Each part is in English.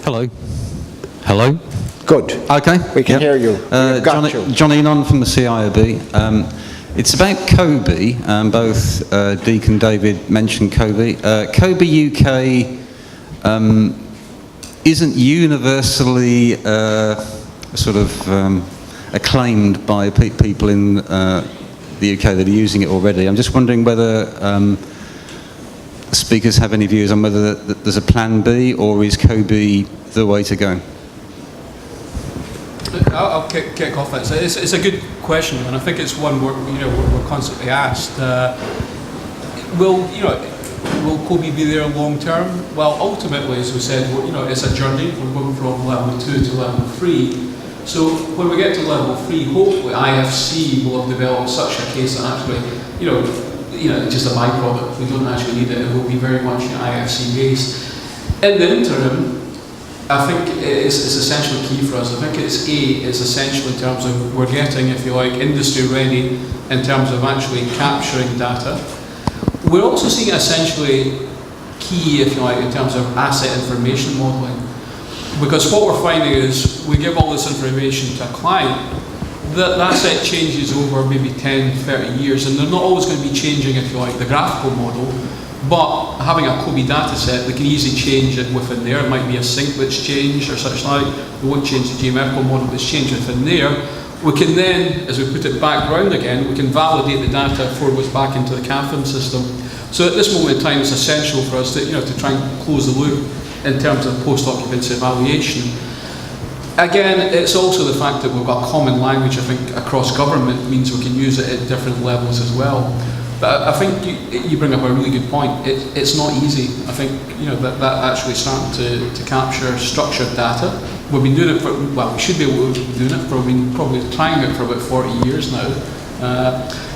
Hello. Hello. Good. Okay. We can hear you. John Enon from the CIOB. It's about COBE. Both Deek and David mentioned COBE. COBE UK isn't universally acclaimed by people in the UK that are using it already. I'm just wondering whether speakers have any views on whether there's a plan B, or is COBE the way to go? I'll kick off that. So it's a good question, and I think it's one we're constantly asked. Will COBE be there long term? Well, ultimately, as we said, it's a journey. We're going from level 2 to level 3. So when we get to level 3, hopefully IFC will have developed such a case that actually, just a byproduct. We don't actually need it. It will be very much IFC based. In the interim, I think it's essentially key for us. I think it's essential in terms of we're getting, if you like, industry ready in terms of actually capturing data. We're also seeing it essentially key, if you like, in terms of asset information modeling. Because what we're finding is we give all this information to a client, the asset changes over maybe 10, 30 years, and they're not always going to be changing, if you like, the graphical model. But having a COBE data set, they can easily change it within there. It might be a sync that's changed or such like. We won't change the geometrical model that's changed within there. We can then, as we put it back round again, we can validate the data before it goes back into the CAFM system. So at this moment in time, it's essential for us to try and close the loop in terms of post-occupancy evaluation. Again, it's also the fact that we've got common language, I think, across government means we can use it at different levels as well. But I think you bring up a really good point. It's not easy. I think that actually starting to capture structured data. We've been doing it for, we should be able to be doing it for, we've been probably trying it for about 40 years now.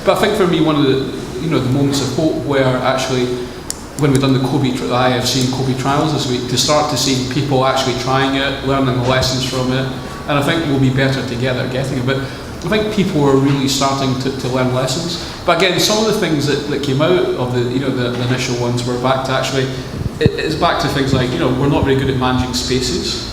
But I think for me, one of the moments of hope where actually, when we've done the IFC and COBE trials this week, to start to see people actually trying it, learning the lessons from it, and I think we'll be better together at getting it. But I think people are really starting to learn lessons. But again, some of the things that came out of the initial ones were back to actually, it's back to things like, we're not very good at managing spaces.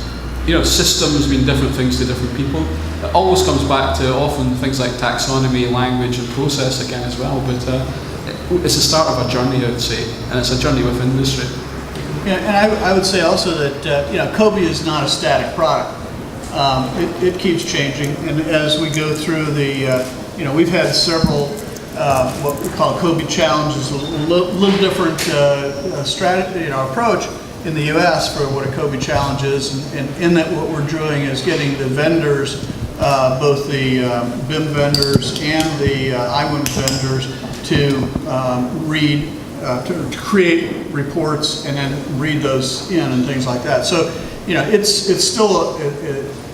Systems mean different things to different people. It always comes back to often things like taxonomy, language, and process again as well. But it's the start of a journey, I would say, and it's a journey with industry. Yeah, and I would say also that COBE is not a static product. It keeps changing, and as we go through the, we've had several what we call COBE challenges, a little different strategy, approach in the U.S. for what a COBE challenge is, and in that what we're doing is getting the vendors, both the BIM vendors and the IWIM vendors, to to create reports and then read those in and things like that. So, it's still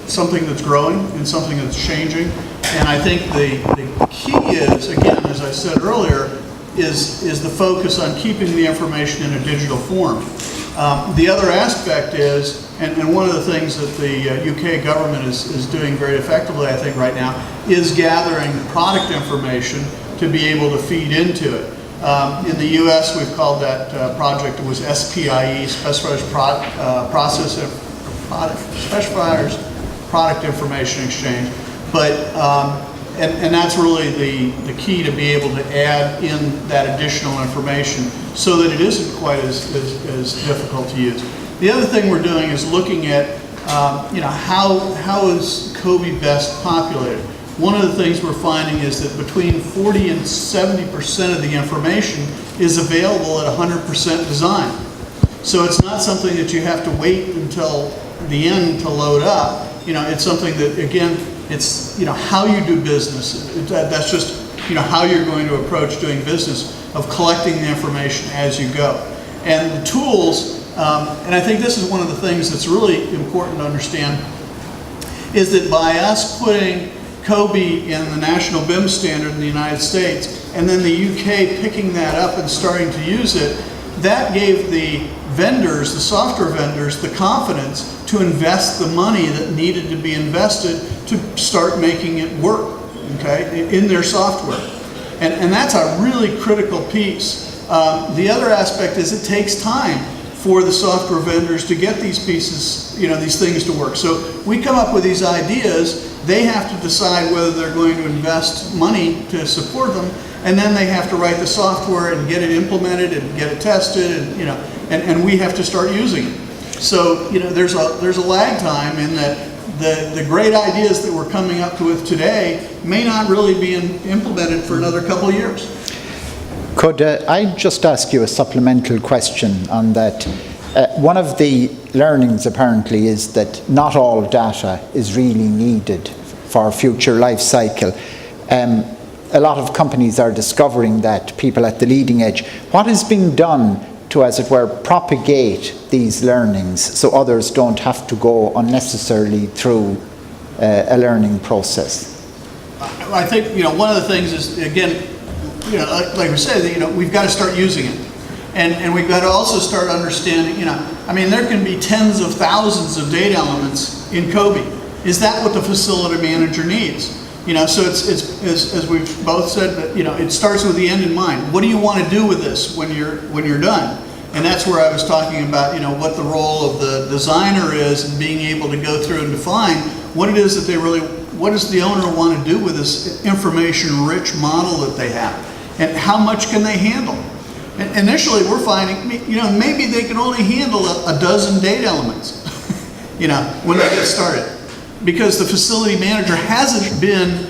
something that's growing and something that's changing. And I think the key is, again, as I said earlier, is the focus on keeping the information in a digital form. The other aspect is, and one of the things that the UK government is doing very effectively, I think, right now, is gathering product information to be able to feed into it. In the US, we've called that project, it was SPIE, Specifiers Product Information Exchange. But, and that's really the key to be able to add in that additional information so that it isn't quite as difficult to use. The other thing we're doing is looking at, how is COBE best populated? One of the things we're finding is that between 40 and 70% of the information is available at 100% design. So it's not something that you have to wait until the end to load up. It's something that, again, it's, how you do business. That's just, how you're going to approach doing business, of collecting the information as you go. And the tools, and I think this is one of the things that's really important to understand, is that by us putting COBE in the national BIM standard in the United States, and then the UK picking that up and starting to use it, that gave the vendors, the software vendors, the confidence to invest the money that needed to be invested to start making it work, okay, in their software. And that's a really critical piece. The other aspect is it takes time for the software vendors to get these pieces, these things to work. So we come up with these ideas, they have to decide whether they're going to invest money to support them, and then they have to write the software and get it implemented and get it tested, and we have to start using it. So, there's a lag time in that the great ideas that we're coming up with today may not really be implemented for another couple of years. Could I just ask you a supplemental question on that? One of the learnings apparently is that not all data is really needed for future life cycle. A lot of companies are discovering that, people at the leading edge. What is being done to, as it were, propagate these learnings so others don't have to go unnecessarily through a learning process? I think, one of the things is, again, like we said, we've got to start using it. And we've got to also start understanding, there can be tens of thousands of data elements in COBie. Is that what the facility manager needs? So it's as we've both said, that, it starts with the end in mind. What do you want to do with this when you're done? And that's where I was talking about, what the role of the designer is and being able to go through and define what it is that what does the owner want to do with this information-rich model that they have? And how much can they handle? And initially, we're finding, maybe they can only handle a dozen data elements, when they get started. Because the facility manager hasn't been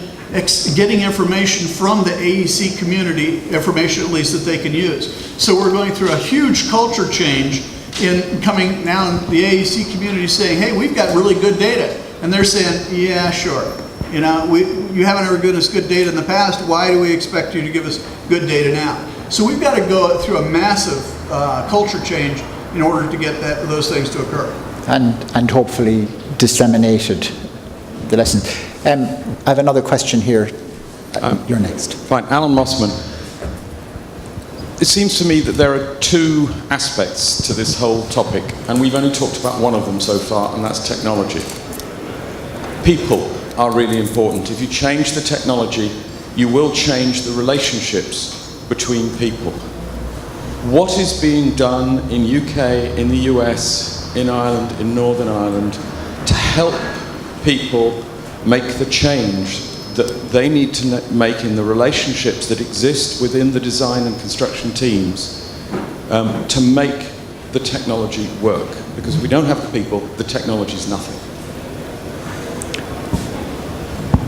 getting information from the AEC community, information at least that they can use. So we're going through a huge culture change in coming now in the AEC community saying, hey, we've got really good data. And they're saying, yeah, sure. You haven't ever given us good data in the past. Why do we expect you to give us good data now? So we've got to go through a massive culture change in order to get those things to occur. And hopefully disseminated the lessons. I have another question here. You're next. Fine. Alan Mossman. It seems to me that there are two aspects to this whole topic, and we've only talked about one of them so far, and that's technology. People are really important. If you change the technology, you will change the relationships between people. What is being done in UK, in the US, in Ireland, in Northern Ireland, to help people make the change that they need to make in the relationships that exist within the design and construction teams to make the technology work? Because if we don't have the people, the technology is nothing.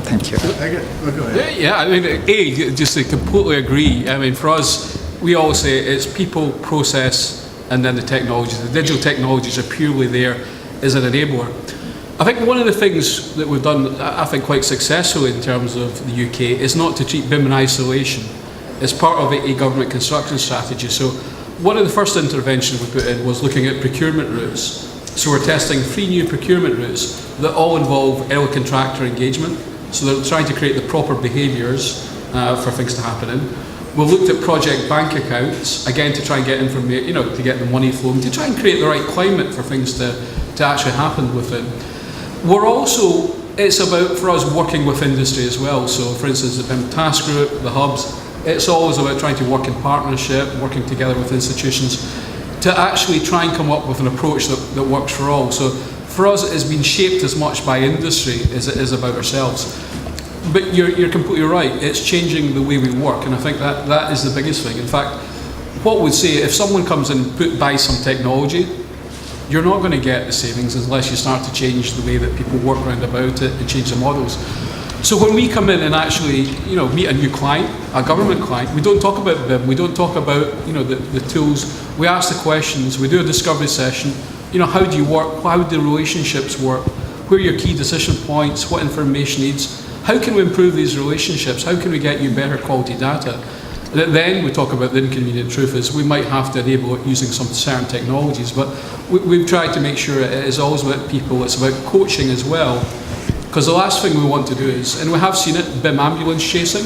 Thank you. Go ahead. Yeah, just to completely agree. For us, we always say it's people, process, and then the technologies. The digital technologies are purely there as an enabler. I think one of the things that we've done, I think, quite successfully in terms of the UK is not to treat BIM in isolation. It's part of a government construction strategy. So one of the first interventions we put in was looking at procurement routes. So we're testing 3 new procurement routes that all involve early contractor engagement. So they're trying to create the proper behaviours for things to happen in. We've looked at project bank accounts, again, to try and get information, to get the money flowing, to try and create the right climate for things to actually happen within. We're also, it's about, for us, working with industry as well. So, for instance, the BIM task group, the hubs, it's always about trying to work in partnership, working together with institutions to actually try and come up with an approach that works for all. So, for us, it has been shaped as much by industry as it is about ourselves. But you're completely right. It's changing the way we work, and I think that is the biggest thing. In fact, what we'd say, if someone comes and buys some technology, you're not going to get the savings unless you start to change the way that people work around about it and change the models. So when we come in and actually, meet a new client, a government client, we don't talk about BIM, we don't talk about, the tools. We ask the questions, we do a discovery session. How do you work? How do the relationships work? Where are your key decision points? What information needs? How can we improve these relationships? How can we get you better quality data? And then we talk about the inconvenient truth is we might have to enable it using some certain technologies, but we've tried to make sure it is always about people, it's about coaching as well. Because the last thing we want to do is, and we have seen it, BIM ambulance chasing,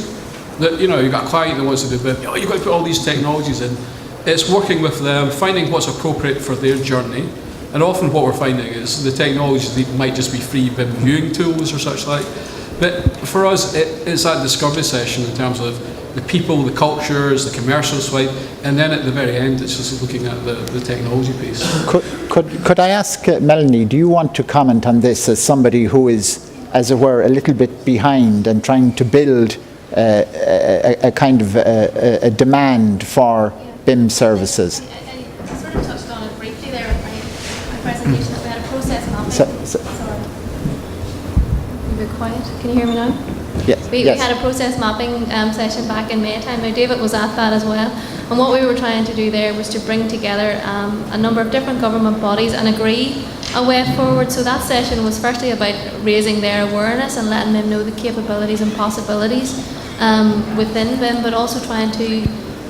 that you've got a client that wants to do BIM, you've got to put all these technologies in. It's working with them, finding what's appropriate for their journey, and often what we're finding is the technologies might just be free BIM viewing tools or such like. But for us, it's that discovery session in terms of the people, the cultures, the commercial side, and then at the very end, it's just looking at the technology piece. Could I ask Melanie, do you want to comment on this as somebody who is, as it were, a little bit behind and trying to build a kind of a demand for BIM services? I sort of touched on it briefly there in my presentation, that we had a process mapping. Sorry. A bit quiet. Can you hear me now? Yes. We had a process mapping session back in May time. Now, David was at that as well. And what we were trying to do there was to bring together a number of different government bodies and agree a way forward. So that session was firstly about raising their awareness and letting them know the capabilities and possibilities within BIM, but also trying to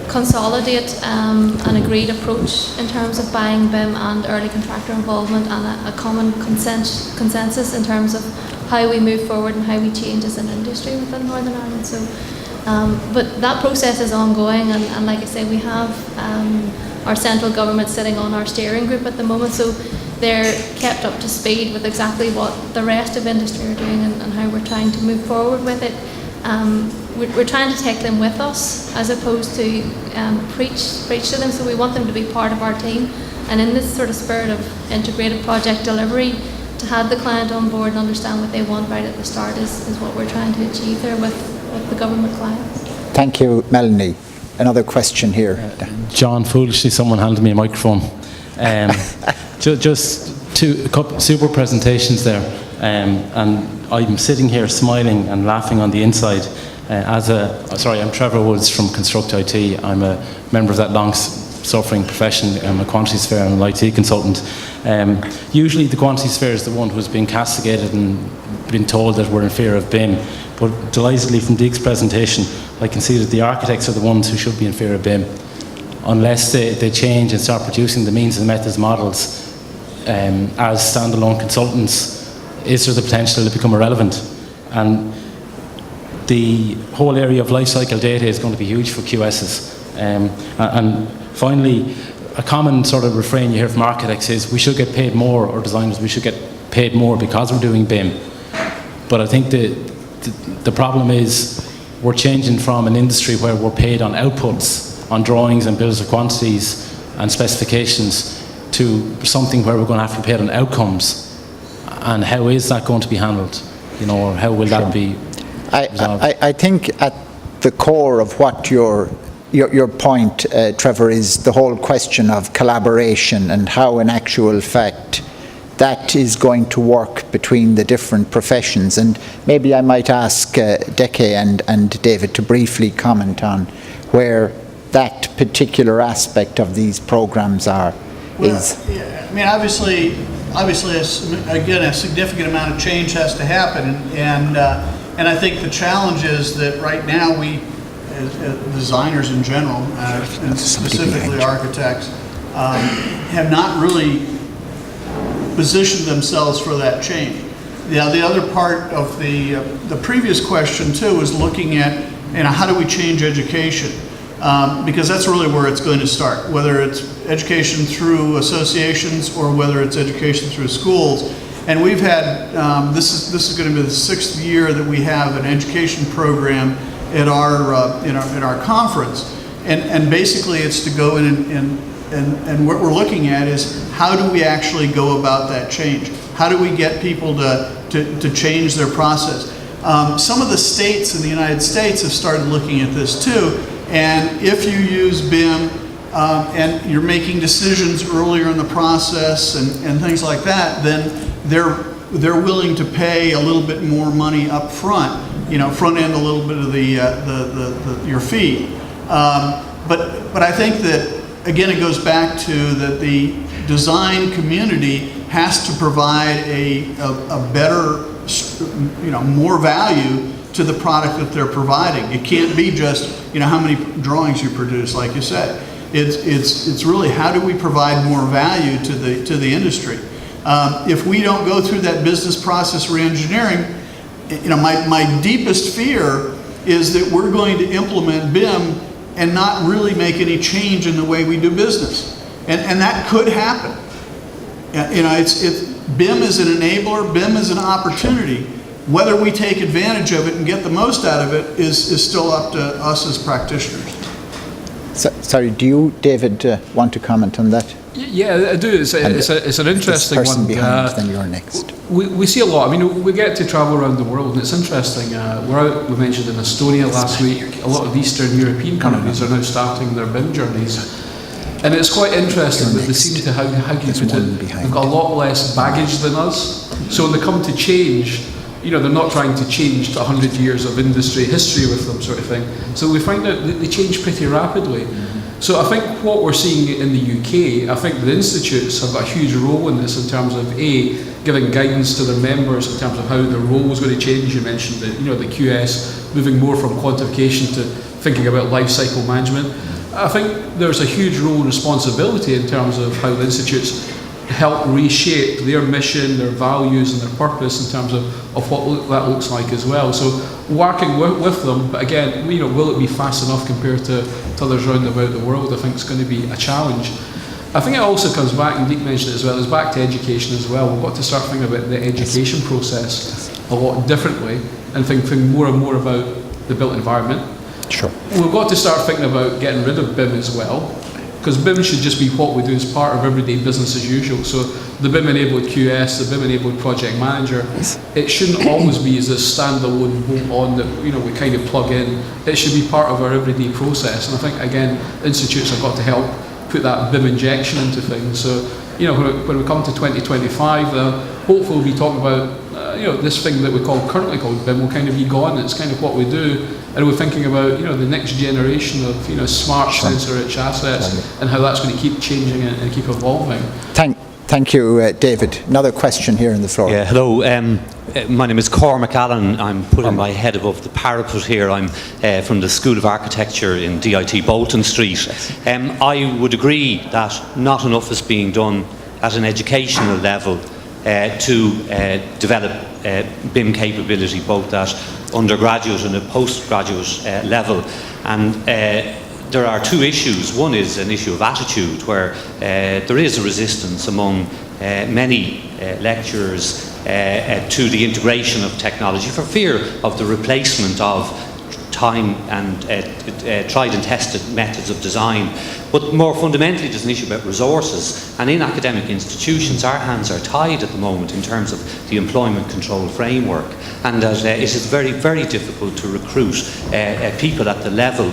consolidate an agreed approach in terms of buying BIM and early contractor involvement, and a common consensus in terms of how we move forward and how we change as an industry within Northern Ireland. So, but that process is ongoing, and like I say, we have our central government sitting on our steering group at the moment, so they're kept up to speed with exactly what the rest of industry are doing and how we're trying to move forward with it. We're trying to take them with us as opposed to preach to them, so we want them to be part of our team, and in this sort of spirit of integrated project delivery, to have the client on board and understand what they want right at the start is what we're trying to achieve there with the government clients. Thank you, Melanie. Another question here. John, foolishly someone handed me a microphone. Just a couple super presentations there, and I'm sitting here smiling and laughing on the inside. I'm Trevor Woods from Construct IT. I'm a member of that long-suffering profession. I'm a quantity surveyor and an IT consultant. Usually the quantity surveyor is the one who's been castigated and been told that we're in fear of BIM. But delightedly from Deek's presentation, I can see that the architects are the ones who should be in fear of BIM. Unless they change and start producing the means and methods models as standalone consultants, is there the potential to become irrelevant? And the whole area of life cycle data is going to be huge for QSs. And finally, a common sort of refrain you hear from architects is we should get paid more, or designers, we should get paid more because we're doing BIM. But I think the problem is we're changing from an industry where we're paid on outputs, on drawings and bills of quantities and specifications, to something where we're going to have to be paid on outcomes. And how is that going to be handled? Or how will that be resolved? I think at the core of what your point, Trevor, is the whole question of collaboration and how in actual fact that is going to work between the different professions. And maybe I might ask Deke and David to briefly comment on where that particular aspect of these programs are. Yeah, I mean, obviously, again, a significant amount of change has to happen, and I think the challenge is that right now we, as designers in general, and specifically architects, have not really positioned themselves for that change. Now, the other part of the previous question too is looking at, how do we change education? Because that's really where it's going to start, whether it's education through associations or whether it's education through schools. And we've had, this is going to be the 6th year that we have an education program at our conference. And basically it's to go in and what we're looking at is how do we actually go about that change? How do we get people to change their process? Some of the states in the United States have started looking at this too. And if you use BIM and you're making decisions earlier in the process and things like that, then they're willing to pay a little bit more money up front, front end a little bit of your fee. But I think that, again, it goes back to that the design community has to provide a better, more value to the product that they're providing. It can't be just, how many drawings you produce, like you said. It's really how do we provide more value to the industry. If we don't go through that business process reengineering, my deepest fear is that we're going to implement BIM and not really make any change in the way we do business. And that could happen. BIM is an enabler, BIM is an opportunity, Whether we take advantage of it and get the most out of it is still up to us as practitioners. Sorry, do you, David, want to comment on that? Yeah, I do. It's an interesting this person one. behind, then you're next. We see a lot. I mean, we get to travel around the world, and it's interesting. We're out, we mentioned in Estonia last week, a lot of Eastern European countries are now starting their BIM journeys. And it's quite interesting that they seem to, how can you put it, they've got a lot less baggage than us. So when they come to change, you know, they're not trying to change to 100 years of industry history with them, sort of thing. So we find out that they change pretty rapidly. So I think what we're seeing in the UK, I think the institutes have got a huge role in this in terms of giving guidance to their members in terms of how their role is going to change. You mentioned that, you know, the QS moving more from quantification to thinking about life cycle management. I think there's a huge role and responsibility in terms of how the institutes help reshape their mission, their values and their purpose in terms of what that looks like as well. So working with them, but again, you know, will it be fast enough compared to others around about the world? I think it's going to be a challenge. I think it also comes back, and Dick mentioned it as well, is back to education as well. We've got to start thinking about the education process a lot differently and thinking more and more about the built environment. Sure. We've got to start thinking about getting rid of BIM as well, because BIM should just be what we do as part of everyday business as usual. So the BIM-enabled QS, the BIM-enabled project manager, it shouldn't always be as a standalone bolt-on that, you know, we kind of plug in. It should be part of our everyday process. And I think, again, institutes have got to help put that BIM injection into things. So, you know, when we come to 2025, hopefully we'll be talking about, you know, this thing that we currently call BIM will kind of be gone. It's kind of what we do. And we're thinking about, you know, the next generation of, you know, smart sensor-rich assets and how that's going to keep changing and keep evolving. Thank you, David. Another question here in the floor. Yeah, hello. My name is Cormac Allen. I'm putting my head above the parapet here. I'm from the School of Architecture in DIT Bolton Street. I would agree that not enough is being done at an educational level to develop BIM capability, both at undergraduate and at postgraduate level. And there are two issues. One is an issue of attitude, where there is a resistance among many lecturers to the integration of technology for fear of the replacement of time and tried and tested methods of design. But more fundamentally, there's an issue about resources. And in academic institutions, our hands are tied at the moment in terms of the employment control framework. And that it is very, very difficult to recruit people at the level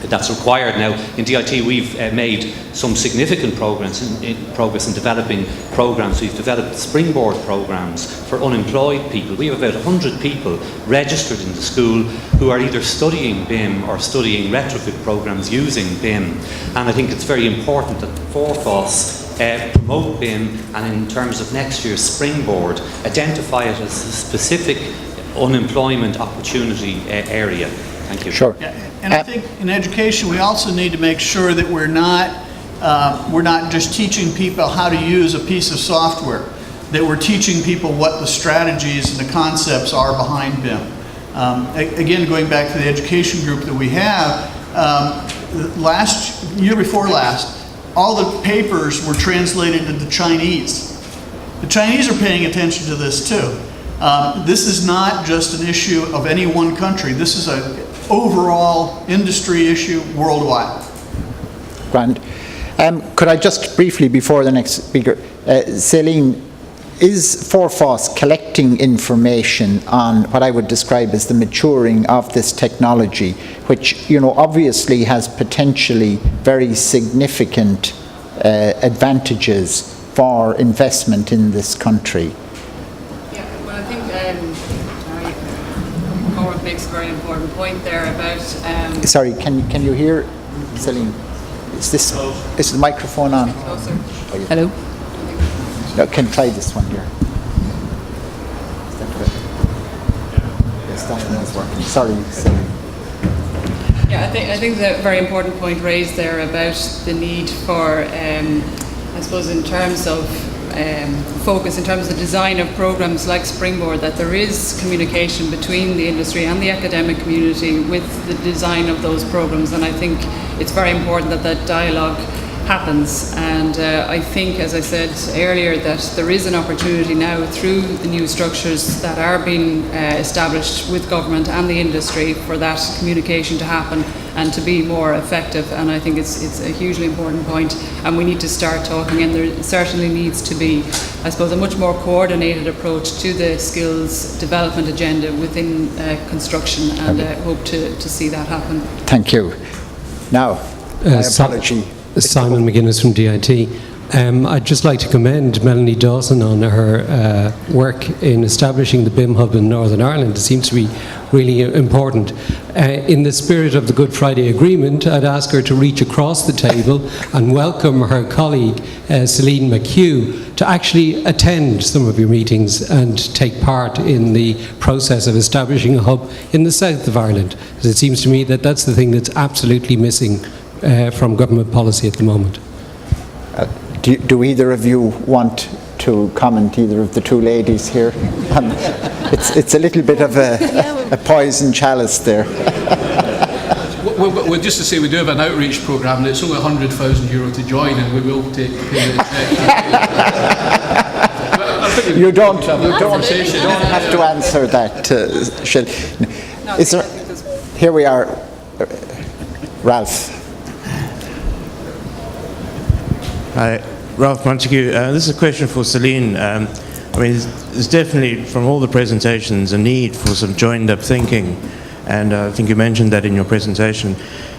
that's required. Now, in DIT, we've made some significant progress in developing programs. We've developed springboard programs for unemployed people. We have about 100 people registered in the school who are either studying BIM or studying retrofit programs using BIM. And I think it's very important that the four of us promote BIM, and in terms of next year's springboard, identify it as a specific unemployment opportunity area. Thank you. Sure. Yeah, and I think in education we also need to make sure that we're not just teaching people how to use a piece of software, that we're teaching people what the strategies and the concepts are behind BIM. Again, going back to the education group that we have, year before last, all the papers were translated into Chinese. The Chinese are paying attention to this too. This is not just an issue of any one country. This is an overall industry issue worldwide. Grand. Could I just briefly, before the next speaker, Céline, is Forfos collecting information on what I would describe as the maturing of this technology, which, you know, obviously has potentially very significant advantages for investment in this country? Makes a very important point there about... Sorry, can you hear, Céline? Is the microphone on? Closer. Oh, yeah. Hello? No, can try this one here. Is that good? Yes, that one is working. Sorry, Céline. Yeah, I think the very important point raised there about the need for, I suppose in terms of focus, in terms of the design of programs like Springboard, that there is communication between the industry and the academic community with the design of those programs. And I think it's very important that that dialogue happens. And I think, as I said earlier, that there is an opportunity now through the new structures that are being established with government and the industry for that communication to happen and to be more effective. And I think it's a hugely important point, and we need to start talking, and there certainly needs to be, I suppose, a much more coordinated approach to the skills development agenda within construction, and hope to see that happen. Thank you. Now, my apology. Simon McGuinness from DIT. I'd just like to commend Melanie Dawson on her work in establishing the BIM hub in Northern Ireland. It seems to be really important. In the spirit of the Good Friday Agreement, I'd ask her to reach across the table and welcome her colleague, Celine McHugh, to actually attend some of your meetings and take part in the process of establishing a hub in the south of Ireland. Because it seems to me that that's the thing that's absolutely missing from government policy at the moment. Do either of you want to comment, either of the two ladies here? It's a little bit of a poison chalice there. Well, just to say, we do have an outreach programme, and it's only €100,000 to join, and we will pay the check. You don't have to answer that, Shell. Is there? Here we are, Ralph. Hi, Ralph Montague. This is a question for Celine. I mean, there's definitely, from all the presentations, a need for some joined-up thinking, and I think you mentioned that in your presentation.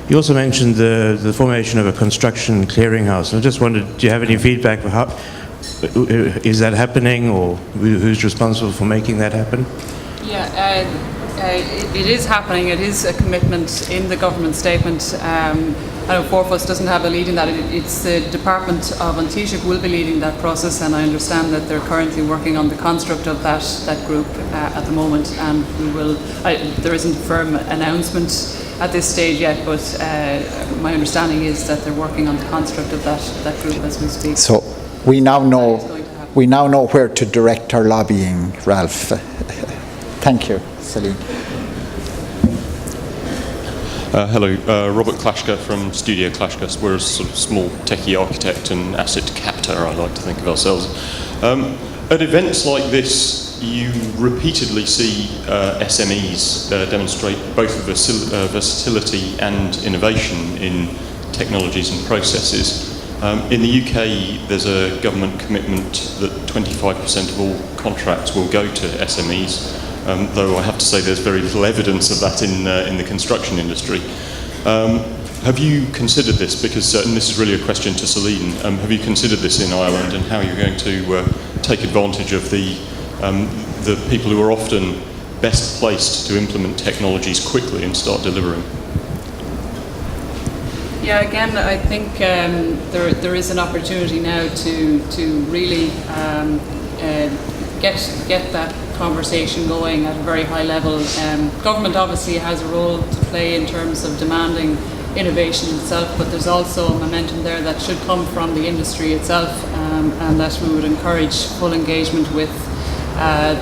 You also mentioned the formation of a construction clearinghouse. I just wondered, do you have any feedback for how is that happening, or who's responsible for making that happen? Yeah, it is happening. It is a commitment in the government statement. I know Forfos doesn't have a lead in that. It's the Department of Taoiseach will be leading that process, and I understand that they're currently working on the construct of that group at the moment, and we will. There isn't a firm announcement at this stage yet, but my understanding is that they're working on the construct of that group as we speak. So we now know where to direct our lobbying, Ralph. Thank you, Celine. Hello, Robert Klashka from Studio Klashka. We're a sort of small techie architect and asset captor, I like to think of ourselves. At events like this, you repeatedly see SMEs demonstrate both versatility and innovation in technologies and processes. In the UK, there's a government commitment that 25% of all contracts will go to SMEs. Though I have to say there's very little evidence of that in the construction industry. Have you considered this? Because, and this is really a question to Celine, have you considered this in Ireland, and how you're going to take advantage of the people who are often best placed to implement technologies quickly and start delivering? Yeah, again, I think there is an opportunity now to really get that conversation going at a very high level. Government obviously has a role to play in terms of demanding innovation itself, but there's also a momentum there that should come from the industry itself, and that we would encourage full engagement with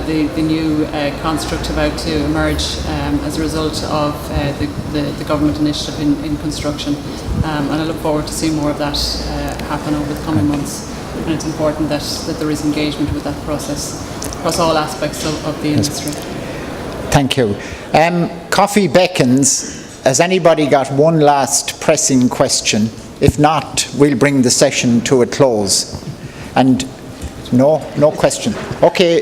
the new construct about to emerge as a result of the government initiative in construction. And I look forward to seeing more of that happen over the coming months. And it's important that there is engagement with that process across all aspects of the industry. Thank you. Coffee beckons. Has anybody got one last pressing question? If not, we'll bring the session to a close. And no question. Okay,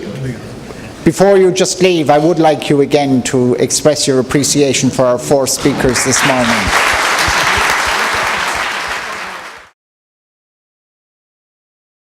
before you just leave, I would like you again to express your appreciation for our 4 speakers this morning.